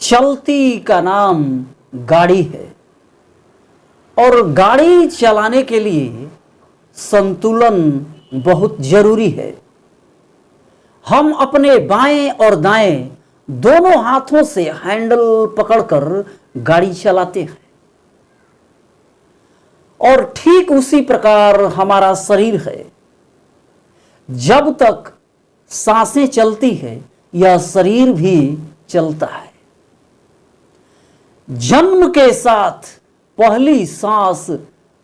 चलती का नाम गाड़ी है और गाड़ी चलाने के लिए संतुलन बहुत जरूरी है। हम अपने बाएं और दाएं दोनों हाथों से हैंडल पकड़कर गाड़ी चलाते हैं और ठीक उसी प्रकार हमारा शरीर है। जब तक सांसें चलती है यह शरीर भी चलता है। जन्म के साथ पहली सांस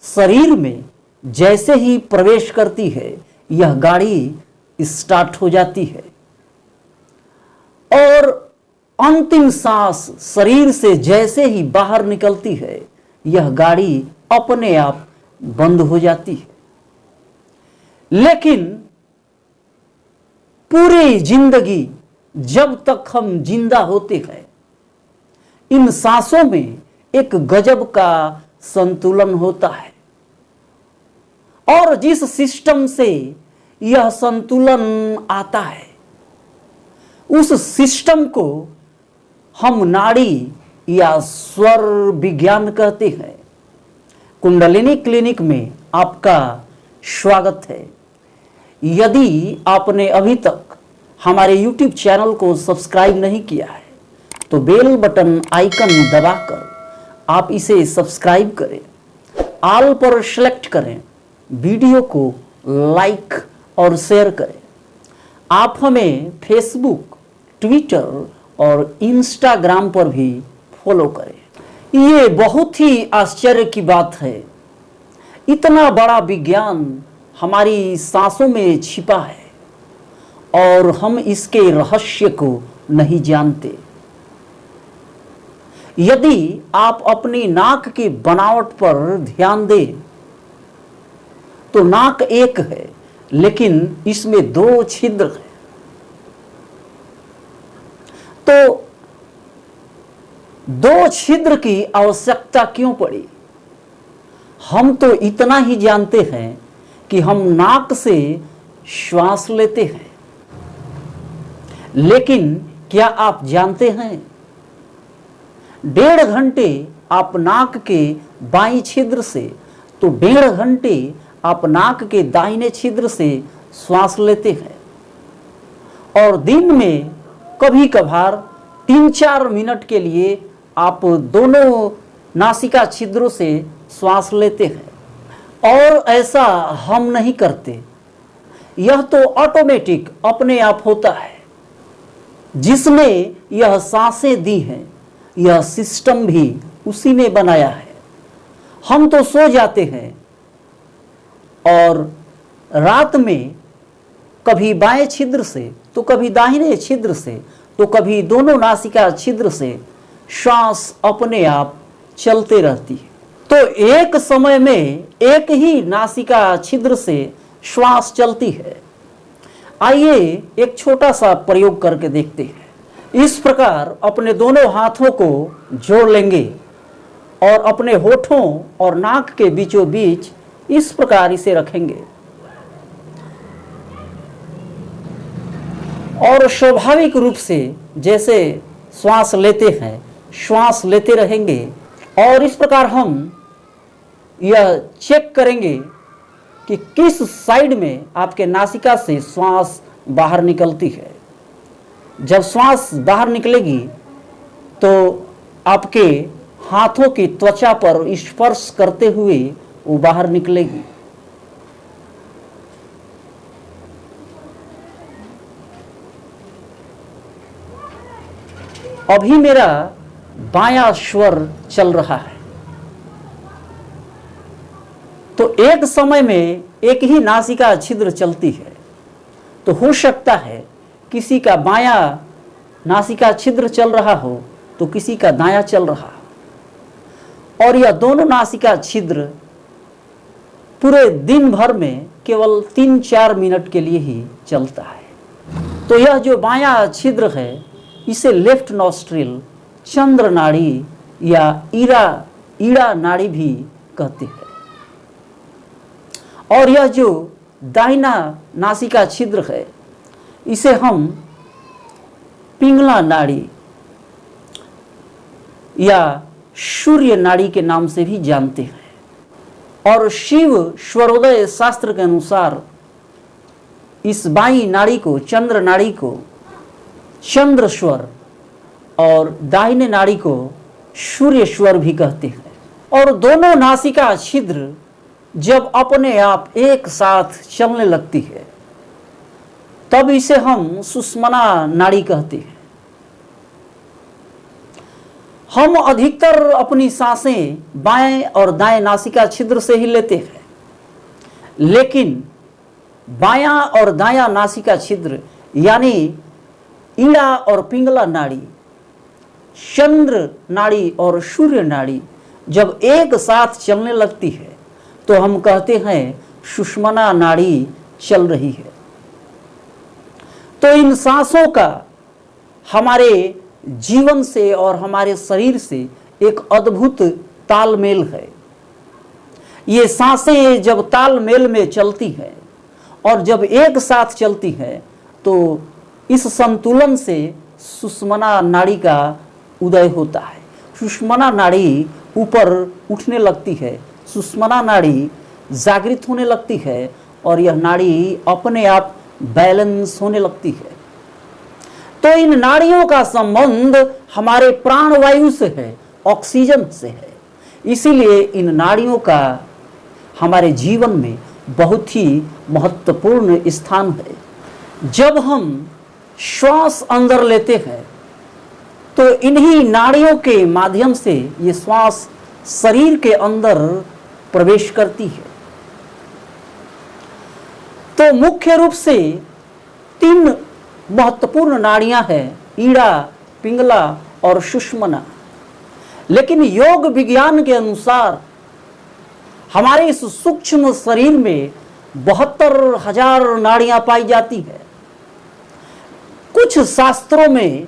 शरीर में जैसे ही प्रवेश करती है यह गाड़ी स्टार्ट हो जाती है और अंतिम सांस शरीर से जैसे ही बाहर निकलती है यह गाड़ी अपने आप बंद हो जाती है। लेकिन पूरी जिंदगी जब तक हम जिंदा होते हैं इन सांसों में एक गजब का संतुलन होता है और जिस सिस्टम से यह संतुलन आता है उस सिस्टम को हम नाड़ी या स्वर विज्ञान कहते हैं। कुंडलिनी क्लिनिक में आपका स्वागत है। यदि आपने अभी तक हमारे YouTube चैनल को सब्सक्राइब नहीं किया है तो बेल बटन आइकन दबाकर आप इसे सब्सक्राइब करें, ऑल पर सेलेक्ट करें, वीडियो को लाइक और शेयर करें। आप हमें फेसबुक, ट्विटर और इंस्टाग्राम पर भी फॉलो करें। ये बहुत ही आश्चर्य की बात है, इतना बड़ा विज्ञान हमारी सांसों में छिपा है और हम इसके रहस्य को नहीं जानते। यदि आप अपनी नाक की बनावट पर ध्यान दें तो नाक एक है लेकिन इसमें दो छिद्र हैं। तो दो छिद्र की आवश्यकता क्यों पड़ी? हम तो इतना ही जानते हैं कि हम नाक से श्वास लेते हैं, लेकिन क्या आप जानते हैं 1.5 घंटे आप नाक के बाईं छिद्र से तो 1.5 घंटे आप नाक के दाहिने छिद्र से श्वास लेते हैं और दिन में कभी कभार 3-4 मिनट के लिए आप दोनों नासिका छिद्रों से श्वास लेते हैं और ऐसा हम नहीं करते। यह तो ऑटोमेटिक अपने आप होता है। जिसने यह सांसें दी हैं यह सिस्टम भी उसी ने बनाया है। हम तो सो जाते हैं और रात में कभी बाएं छिद्र से तो कभी दाहिने छिद्र से तो कभी दोनों नासिका छिद्र से श्वास अपने आप चलते रहती है। तो एक समय में एक ही नासिका छिद्र से श्वास चलती है। आइए एक छोटा सा प्रयोग करके देखते हैं। इस प्रकार अपने दोनों हाथों को जोड़ लेंगे और अपने होठों और नाक के बीचों बीच इस प्रकार इसे रखेंगे और स्वाभाविक रूप से जैसे श्वास लेते हैं श्वास लेते रहेंगे और इस प्रकार हम यह चेक करेंगे कि किस साइड में आपके नासिका से श्वास बाहर निकलती है। जब श्वास बाहर निकलेगी तो आपके हाथों की त्वचा पर स्पर्श करते हुए वो बाहर निकलेगी। अभी मेरा बायां स्वर चल रहा है तो एक समय में एक ही नासिका छिद्र चलती है। तो हो सकता है किसी का बायां नासिका छिद्र चल रहा हो तो किसी का दायां चल रहा हो और यह दोनों नासिका छिद्र पूरे दिन भर में केवल 3-4 मिनट के लिए ही चलता है। तो यह जो बायां छिद्र है इसे लेफ्ट नॉस्ट्रिल, चंद्र नाड़ी या ईड़ा नाड़ी भी कहते हैं और यह जो दाहिना नासिका छिद्र है इसे हम पिंगला नाड़ी या सूर्य नाड़ी के नाम से भी जानते हैं। और शिव स्वरोदय शास्त्र के अनुसार इस बाई नाड़ी को, चंद्र नाड़ी को चंद्र स्वर और दाहिने नाड़ी को सूर्य स्वर भी कहते हैं। और दोनों नासिका छिद्र जब अपने आप एक साथ चलने लगती है तब इसे हम सुषुम्ना नाड़ी कहते हैं। हम अधिकतर अपनी सांसें बाएं और दाएं नासिका छिद्र से ही लेते हैं, लेकिन बायां और दायां नासिका छिद्र यानी ईड़ा और पिंगला नाड़ी, चंद्र नाड़ी और सूर्य नाड़ी जब एक साथ चलने लगती है तो हम कहते हैं सुषुम्ना नाड़ी चल रही है। तो इन सांसों का हमारे जीवन से और हमारे शरीर से एक अद्भुत तालमेल है। ये सांसें जब तालमेल में चलती हैं और जब एक साथ चलती हैं तो इस संतुलन से सुषुम्ना नाड़ी का उदय होता है। सुषुम्ना नाड़ी ऊपर उठने लगती है, सुषुम्ना नाड़ी जागृत होने लगती है और यह नाड़ी अपने आप बैलेंस होने लगती है। तो इन नाड़ियों का संबंध हमारे प्राणवायु से है, ऑक्सीजन से है। इसीलिए इन नाड़ियों का हमारे जीवन में बहुत ही महत्वपूर्ण स्थान है। जब हम श्वास अंदर लेते हैं तो इन्हीं नाड़ियों के माध्यम से ये श्वास शरीर के अंदर प्रवेश करती है। तो मुख्य रूप से 3 महत्वपूर्ण नाड़ियां हैं, ईड़ा, पिंगला और सुषुम्ना। लेकिन योग विज्ञान के अनुसार हमारे इस सूक्ष्म शरीर में 72,000 नाड़ियां पाई जाती है। कुछ शास्त्रों में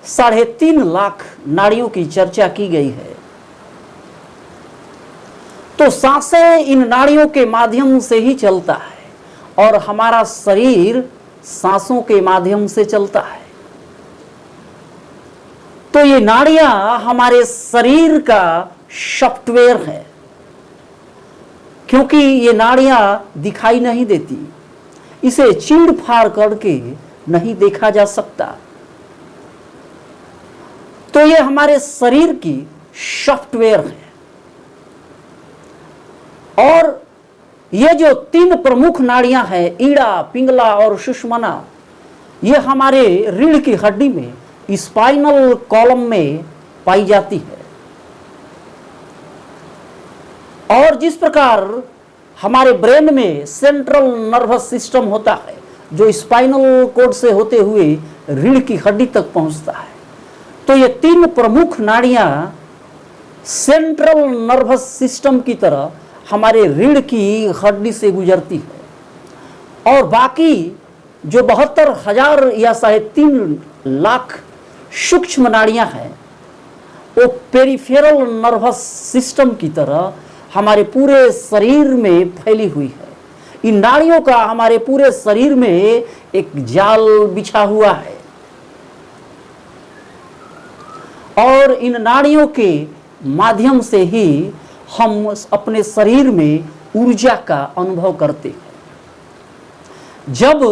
3.5 लाख नाड़ियों की चर्चा की गई है। तो सांसें इन नाड़ियों के माध्यम से ही चलता है और हमारा शरीर सांसों के माध्यम से चलता है। तो ये नाड़ियां हमारे शरीर का सॉफ्टवेयर है, क्योंकि ये नाड़ियां दिखाई नहीं देती, इसे चीड़ फाड़ करके नहीं देखा जा सकता। तो ये हमारे शरीर की सॉफ्टवेयर है। और ये जो 3 प्रमुख नाड़ियां हैं, ईड़ा, पिंगला और सुषुम्ना, ये हमारे रीढ़ की हड्डी में, स्पाइनल कॉलम में पाई जाती है। और जिस प्रकार हमारे ब्रेन में सेंट्रल नर्वस सिस्टम होता है जो स्पाइनल कोड से होते हुए रीढ़ की हड्डी तक पहुंचता है, तो ये 3 प्रमुख नाड़ियां सेंट्रल नर्वस सिस्टम की तरह हमारे रीढ़ की हड्डी से गुजरती है। और बाकी जो 72,000 या 3.5 लाख सूक्ष्म नाड़ियां हैं वो पेरिफेरल नर्वस सिस्टम की तरह हमारे पूरे शरीर में फैली हुई है। इन नाड़ियों का हमारे पूरे शरीर में एक जाल बिछा हुआ है और इन नाड़ियों के माध्यम से ही हम अपने शरीर में ऊर्जा का अनुभव करते हैं। जब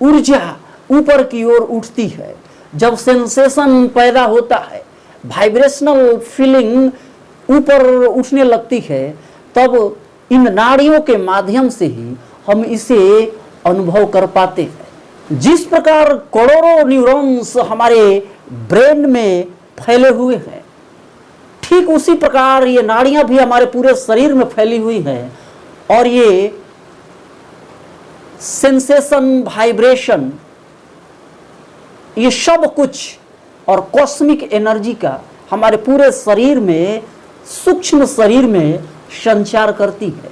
ऊर्जा ऊपर की ओर उठती है, जब सेंसेशन पैदा होता है, वाइब्रेशनल फीलिंग ऊपर उठने लगती है, तब इन नाड़ियों के माध्यम से ही हम इसे अनुभव कर पाते हैं। जिस प्रकार करोड़ों न्यूरॉन्स हमारे ब्रेन में फैले हुए हैं, ठीक उसी प्रकार ये नाड़ियां भी हमारे पूरे शरीर में फैली हुई हैं और ये सेंसेशन, वाइब्रेशन, ये सब कुछ और कॉस्मिक एनर्जी का हमारे पूरे शरीर में, सूक्ष्म शरीर में संचार करती है।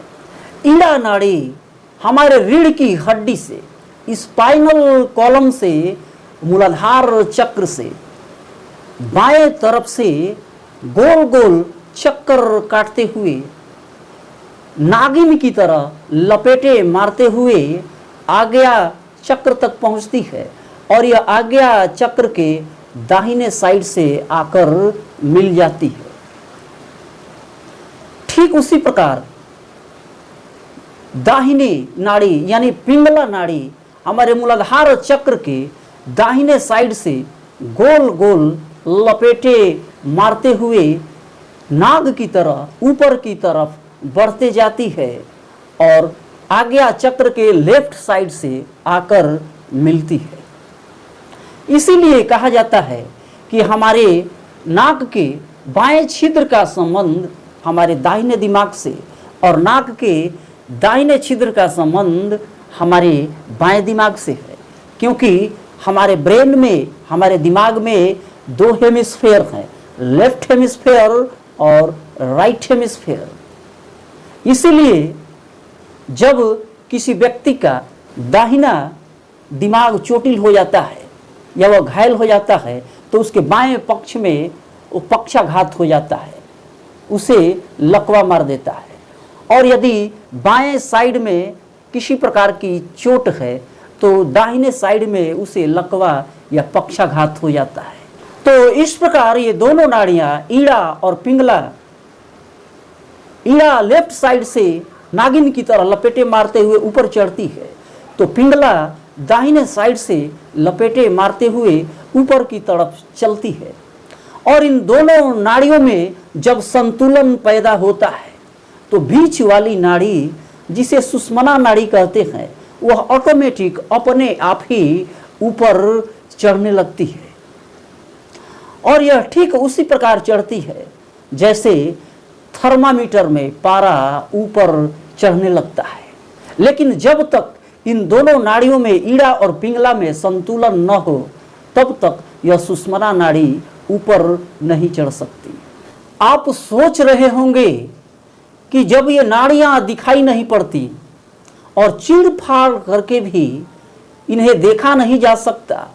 ईड़ा नाड़ी हमारे रीढ़ की हड्डी से, स्पाइनल कॉलम से, मूलाधार चक्र से बाएं तरफ से गोल गोल चक्कर काटते हुए नागिन की तरह लपेटे मारते हुए आज्ञा चक्र तक पहुंचती है और यह आज्ञा चक्र के दाहिने साइड से आकर मिल जाती है। ठीक उसी प्रकार दाहिनी नाड़ी यानी पिंगला नाड़ी हमारे मूलाधार चक्र के दाहिने साइड से गोल गोल लपेटे मारते हुए नाग की तरह ऊपर की तरफ बढ़ते जाती है और आज्ञा चक्र के लेफ्ट साइड से आकर मिलती है। इसीलिए कहा जाता है कि हमारे नाक के बाएं छिद्र का संबंध हमारे दाहिने दिमाग से और नाक के दाहिने छिद्र का संबंध हमारे बाएं दिमाग से है, क्योंकि हमारे ब्रेन में, हमारे दिमाग में दो हेमिस्फेयर हैं, लेफ्ट हेमिस्फेयर और राइट हेमिस्फेयर। इसीलिए जब किसी व्यक्ति का दाहिना दिमाग चोटिल हो जाता है या वह घायल हो जाता है तो उसके बाएं पक्ष में वो पक्षाघात हो जाता है, उसे लकवा मार देता है। और यदि बाएं साइड में किसी प्रकार की चोट है तो दाहिने साइड में उसे लकवा या पक्षाघात हो जाता है। तो इस प्रकार ये दोनों नाड़ियां ईड़ा और पिंगला, ईड़ा लेफ्ट साइड से नागिन की तरह लपेटे मारते हुए ऊपर चढ़ती है, तो पिंगला दाहिने साइड से लपेटे मारते हुए ऊपर की तरफ चलती है। और इन दोनों नाड़ियों में जब संतुलन पैदा होता है तो बीच वाली नाड़ी, जिसे सुषुम्ना नाड़ी कहते हैं, वह ऑटोमेटिक अपने आप ही ऊपर चढ़ने लगती है। और यह ठीक उसी प्रकार चढ़ती है जैसे थर्मामीटर में पारा ऊपर चढ़ने लगता है। लेकिन जब तक इन दोनों नाड़ियों में, ईड़ा और पिंगला में संतुलन न हो, तब तक यह सुषुम्ना नाड़ी ऊपर नहीं चढ़ सकती। आप सोच रहे होंगे कि जब ये नाड़ियां दिखाई नहीं पड़ती और चीड़ फाड़ करके भी इन्हें देखा नहीं जा सकता,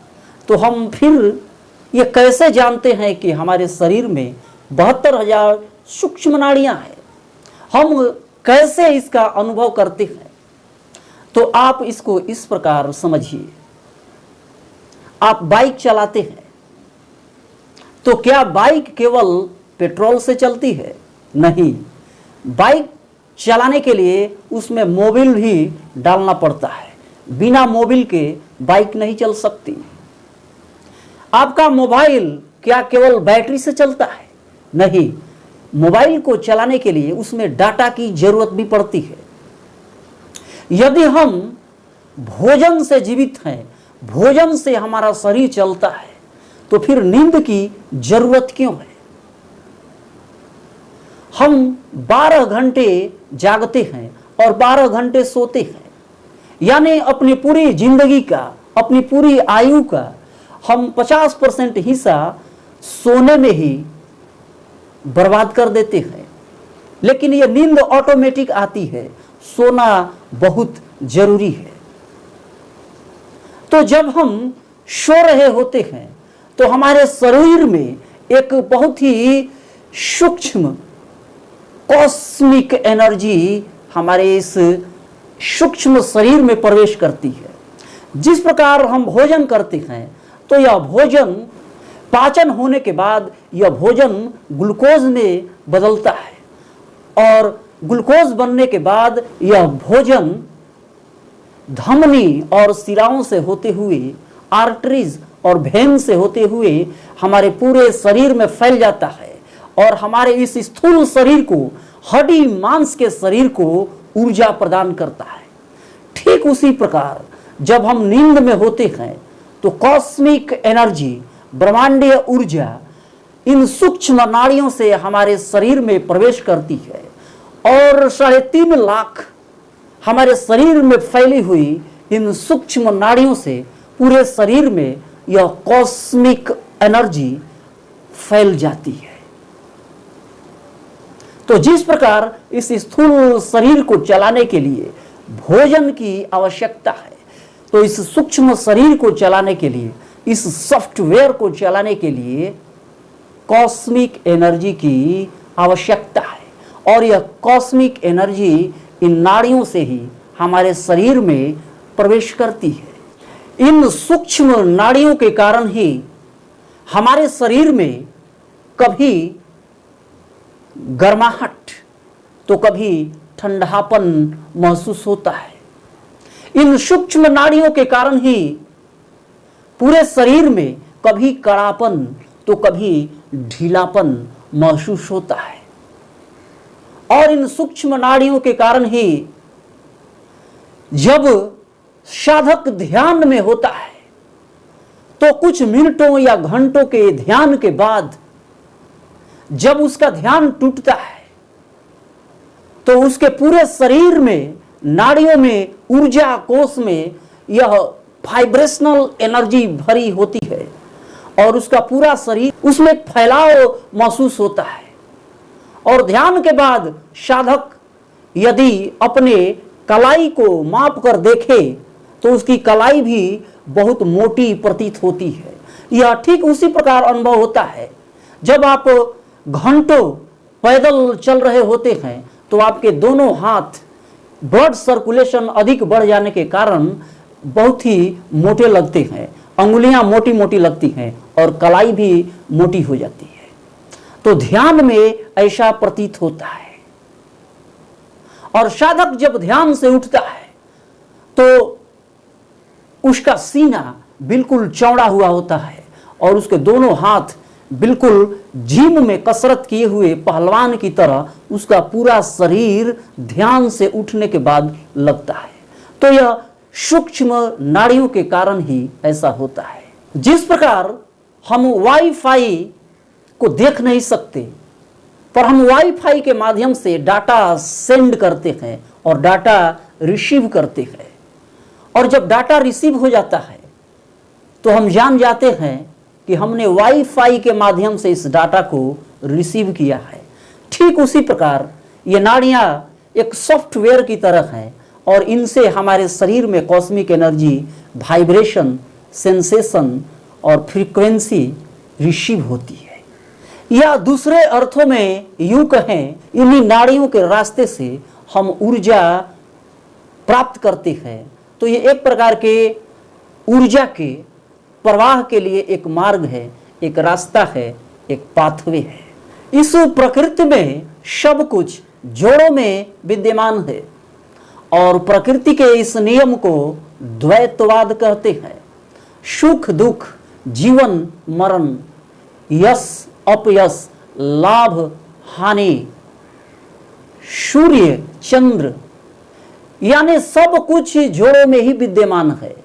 तो हम फिर ये कैसे जानते हैं कि हमारे शरीर में 72,000 सूक्ष्म नाड़ियां हैं? हम कैसे इसका अनुभव करते हैं? तो आप इसको इस प्रकार समझिए। आप बाइक चलाते हैं तो क्या बाइक केवल पेट्रोल से चलती है? नहीं, बाइक चलाने के लिए उसमें मोबिल भी डालना पड़ता है। बिना मोबिल के बाइक नहीं चल सकती। आपका मोबाइल क्या केवल बैटरी से चलता है? नहीं, मोबाइल को चलाने के लिए उसमें डाटा की जरूरत भी पड़ती है। यदि हम भोजन से जीवित हैं, भोजन से हमारा शरीर चलता है, तो फिर नींद की जरूरत क्यों है? हम 12 घंटे जागते हैं और 12 घंटे सोते हैं, यानी अपनी पूरी जिंदगी का, अपनी पूरी आयु का हम 50% हिस्सा सोने में ही बर्बाद कर देते हैं। लेकिन यह नींद ऑटोमेटिक आती है, सोना बहुत जरूरी है। तो जब हम सो रहे होते हैं तो हमारे शरीर में एक बहुत ही सूक्ष्म कॉस्मिक एनर्जी हमारे इस सूक्ष्म शरीर में प्रवेश करती है। जिस प्रकार हम भोजन करते हैं तो यह भोजन पाचन होने के बाद यह भोजन ग्लूकोज में बदलता है और ग्लूकोज बनने के बाद यह भोजन धमनी और शिराओं से होते हुए, आर्टरीज और वेन से होते हुए हमारे पूरे शरीर में फैल जाता है और हमारे इस स्थूल शरीर को, हड्डी मांस के शरीर को ऊर्जा प्रदान करता है। ठीक उसी प्रकार जब हम नींद में होते हैं तो कॉस्मिक एनर्जी, ब्रह्मांडीय ऊर्जा इन सूक्ष्म नाड़ियों से हमारे शरीर में प्रवेश करती है और 3.5 लाख हमारे शरीर में फैली हुई इन सूक्ष्म नाड़ियों से पूरे शरीर में यह कॉस्मिक एनर्जी फैल जाती है। तो जिस प्रकार इस स्थूल शरीर को चलाने के लिए भोजन की आवश्यकता है, तो इस सूक्ष्म शरीर को चलाने के लिए, इस सॉफ्टवेयर को चलाने के लिए कॉस्मिक एनर्जी की आवश्यकता है। और यह कॉस्मिक एनर्जी इन नाड़ियों से ही हमारे शरीर में प्रवेश करती है। इन सूक्ष्म नाड़ियों के कारण ही हमारे शरीर में कभी गर्माहट तो कभी ठंडापन महसूस होता है। इन सूक्ष्म नाड़ियों के कारण ही पूरे शरीर में कभी कड़ापन तो कभी ढीलापन महसूस होता है। और इन सूक्ष्म नाड़ियों के कारण ही जब साधक ध्यान में होता है तो कुछ मिनटों या घंटों के ध्यान के बाद जब उसका ध्यान टूटता है तो उसके पूरे शरीर में, नाड़ियों में, ऊर्जा कोश में यह वाइब्रेशनल एनर्जी भरी होती है और उसका पूरा शरीर उसमें फैलाव महसूस होता है। और ध्यान के बाद साधक यदि अपने कलाई को माप कर देखे तो उसकी कलाई भी बहुत मोटी प्रतीत होती है। यह ठीक उसी प्रकार अनुभव होता है जब आप घंटों पैदल चल रहे होते हैं तो आपके दोनों हाथ ब्लड सर्कुलेशन अधिक बढ़ जाने के कारण बहुत ही मोटे लगते हैं, अंगुलियां मोटी मोटी लगती हैं और कलाई भी मोटी हो जाती है। तो ध्यान में ऐसा प्रतीत होता है। और साधक जब ध्यान से उठता है तो उसका सीना बिल्कुल चौड़ा हुआ होता है और उसके दोनों हाथ बिल्कुल जिम में कसरत किए हुए पहलवान की तरह उसका पूरा शरीर ध्यान से उठने के बाद लगता है। तो यह सूक्ष्म नाड़ियों के कारण ही ऐसा होता है। जिस प्रकार हम वाईफाई को देख नहीं सकते पर हम वाईफाई के माध्यम से डाटा सेंड करते हैं और डाटा रिसीव करते हैं, और जब डाटा रिसीव हो जाता है तो हम जान जाते हैं कि हमने वाईफाई के माध्यम से इस डाटा को रिसीव किया है। ठीक उसी प्रकार ये नाड़ियां एक सॉफ्टवेयर की तरह हैं और इनसे हमारे शरीर में कॉस्मिक एनर्जी, वाइब्रेशन, सेंसेशन और फ्रीक्वेंसी रिसीव होती है। या दूसरे अर्थों में यूं कहें, इन्हीं नाड़ियों के रास्ते से हम ऊर्जा प्राप्त करते हैं। तो ये एक प्रकार के ऊर्जा के प्रवाह के लिए एक मार्ग है, एक रास्ता है, एक पाथवे है। इस प्रकृति में सब कुछ जोड़ों में विद्यमान है और प्रकृति के इस नियम को द्वैतवाद कहते हैं। सुख दुख, जीवन मरण, यश अपयश, लाभ हानि, सूर्य चंद्र, यानी सब कुछ जोड़ों में ही विद्यमान है।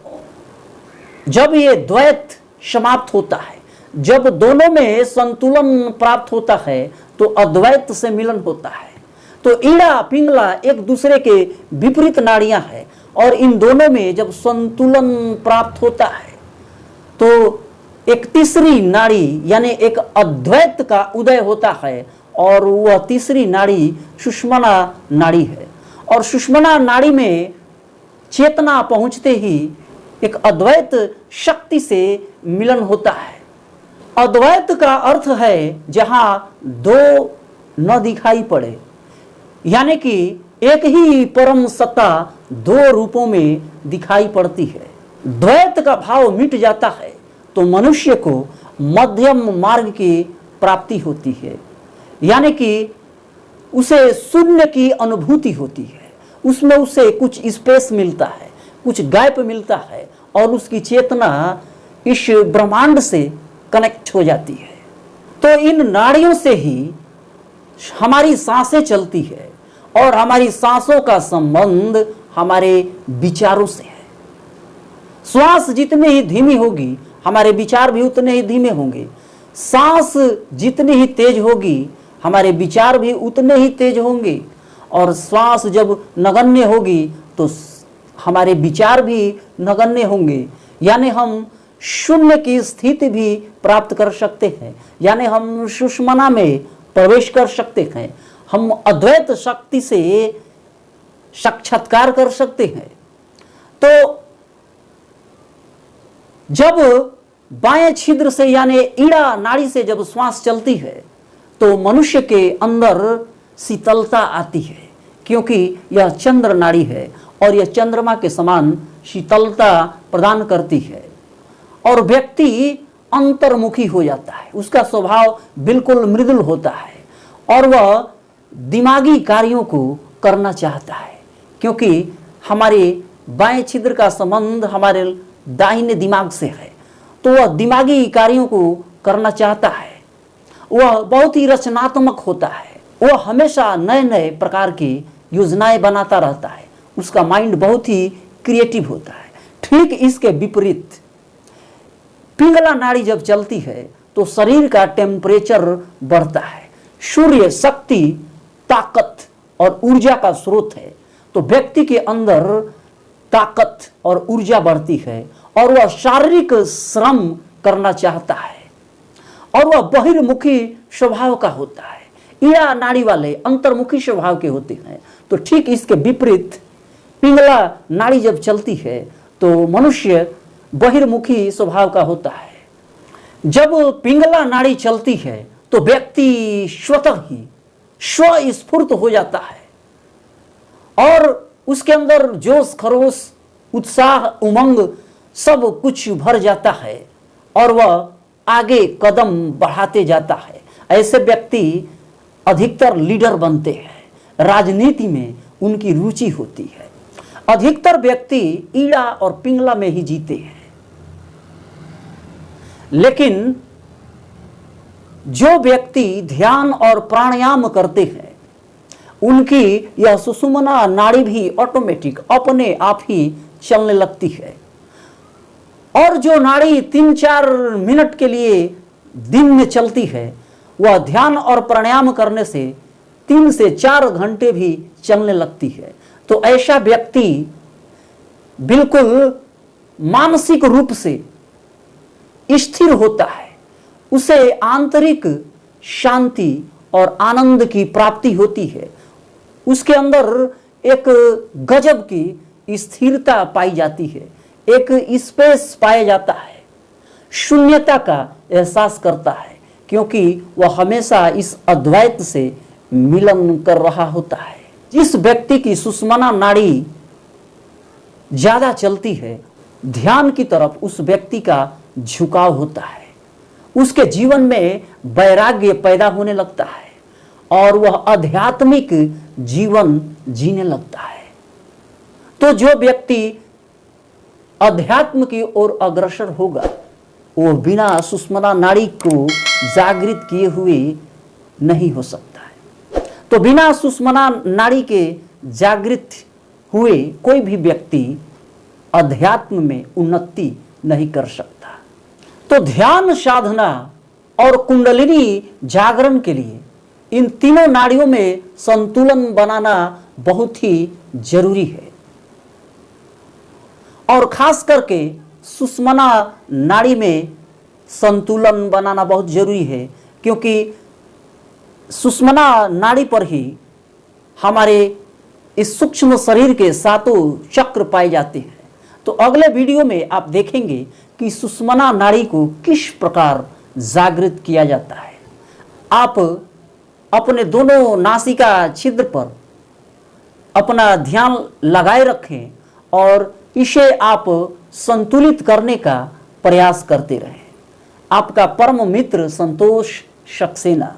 जब ये द्वैत समाप्त होता है, जब दोनों में संतुलन प्राप्त होता है तो अद्वैत से मिलन होता है। तो ईड़ा पिंगला एक दूसरे के विपरीत नाड़ियां हैं और इन दोनों में जब संतुलन प्राप्त होता है तो एक तीसरी नाड़ी यानी एक अद्वैत का उदय होता है और वह तीसरी नाड़ी सुषुम्ना नाड़ी है। और सुषुम्ना नाड़ी में चेतना पहुंचते ही एक अद्वैत शक्ति से मिलन होता है। अद्वैत का अर्थ है जहां दो न दिखाई पड़े, यानी कि एक ही परम सत्ता दो रूपों में दिखाई पड़ती है। द्वैत का भाव मिट जाता है तो मनुष्य को मध्यम मार्ग की प्राप्ति होती है, यानी कि उसे शून्य की अनुभूति होती है। उसमें उसे कुछ स्पेस मिलता है, कुछ गैप मिलता है और उसकी चेतना इस ब्रह्मांड से कनेक्ट हो जाती है। तो इन नाड़ियों से ही हमारी सांसें चलती है और हमारी सांसों का संबंध हमारे विचारों से है। श्वास जितनी ही धीमी होगी हमारे विचार भी उतने ही धीमे होंगे। सांस जितनी ही तेज होगी हमारे विचार भी उतने ही तेज होंगे और श्वास जब नगण्य होगी तो हमारे विचार भी नगण्य होंगे। यानी हम शून्य की स्थिति भी प्राप्त कर सकते हैं, यानी हम सुषुम्ना में प्रवेश कर सकते हैं। हम अद्वैत शक्ति से साक्षात्कार कर सकते हैं। तो जब बाएं छिद्र से यानी ईड़ा नाड़ी से जब श्वास चलती है तो मनुष्य के अंदर शीतलता आती है, क्योंकि यह चंद्र नाड़ी है और यह चंद्रमा के समान शीतलता प्रदान करती है और व्यक्ति अंतर्मुखी हो जाता है, उसका स्वभाव बिल्कुल मृदुल होता है और वह दिमागी कार्यों को करना चाहता है, क्योंकि हमारे बाएं छिद्र का संबंध हमारे दाहिने दिमाग से है, तो वह दिमागी कार्यों को करना चाहता है। वह बहुत ही रचनात्मक होता है, वह हमेशा नए नए प्रकार की योजनाएं बनाता रहता है, उसका माइंड बहुत ही क्रिएटिव होता है। ठीक इसके विपरीत पिंगला नाड़ी जब चलती है तो शरीर का टेम्परेचर बढ़ता है। सूर्य शक्ति, ताकत और ऊर्जा का स्रोत है, तो व्यक्ति के अंदर ताकत और ऊर्जा बढ़ती है और वह शारीरिक श्रम करना चाहता है और वह बहिर्मुखी स्वभाव का होता है। ईड़ा नाड़ी वाले अंतर्मुखी स्वभाव के होते हैं। तो ठीक इसके विपरीत पिंगला नाड़ी जब चलती है तो मनुष्य बहिर्मुखी स्वभाव का होता है। जब पिंगला नाड़ी चलती है तो व्यक्ति स्वतः ही स्वस्फूर्त हो जाता है और उसके अंदर जोश खरोश, उत्साह, उमंग सब कुछ भर जाता है और वह आगे कदम बढ़ाते जाता है। ऐसे व्यक्ति अधिकतर लीडर बनते हैं, राजनीति में उनकी रुचि होती है। अधिकतर व्यक्ति ईड़ा और पिंगला में ही जीते हैं। लेकिन जो व्यक्ति ध्यान और प्राणायाम करते हैं उनकी यह सुषुम्ना नाड़ी भी ऑटोमेटिक अपने आप ही चलने लगती है और जो नाड़ी 3-4 मिनट के लिए दिन में चलती है वह ध्यान और प्राणायाम करने से 3 से 4 घंटे भी चलने लगती है। तो ऐसा व्यक्ति बिल्कुल मानसिक रूप से स्थिर होता है, उसे आंतरिक शांति और आनंद की प्राप्ति होती है, उसके अंदर एक गजब की स्थिरता पाई जाती है, एक स्पेस पाया जाता है, शून्यता का एहसास करता है, क्योंकि वह हमेशा इस अद्वैत से मिलन कर रहा होता है। जिस व्यक्ति की सुषुम्ना नाड़ी ज्यादा चलती है, ध्यान की तरफ उस व्यक्ति का झुकाव होता है, उसके जीवन में वैराग्य पैदा होने लगता है और वह आध्यात्मिक जीवन जीने लगता है। तो जो व्यक्ति अध्यात्म की ओर अग्रसर होगा वो बिना सुषुम्ना नाड़ी को जागृत किए हुए नहीं हो सकता है। तो बिना सुषुम्ना नाड़ी के जागृत हुए कोई भी व्यक्ति अध्यात्म में उन्नति नहीं कर सकता। तो ध्यान साधना और कुंडलिनी जागरण के लिए इन तीनों नाड़ियों में संतुलन बनाना बहुत ही जरूरी है और खास करके सुषुम्ना नाड़ी में संतुलन बनाना बहुत जरूरी है, क्योंकि सुषुम्ना नाड़ी पर ही हमारे इस सूक्ष्म शरीर के 7 चक्र पाए जाते हैं। तो अगले वीडियो में आप देखेंगे कि सुषुम्ना नाड़ी को किस प्रकार जागृत किया जाता है। आप अपने दोनों नासिका छिद्र पर अपना ध्यान लगाए रखें और इसे आप संतुलित करने का प्रयास करते रहें। आपका परम मित्र संतोष सक्सेना।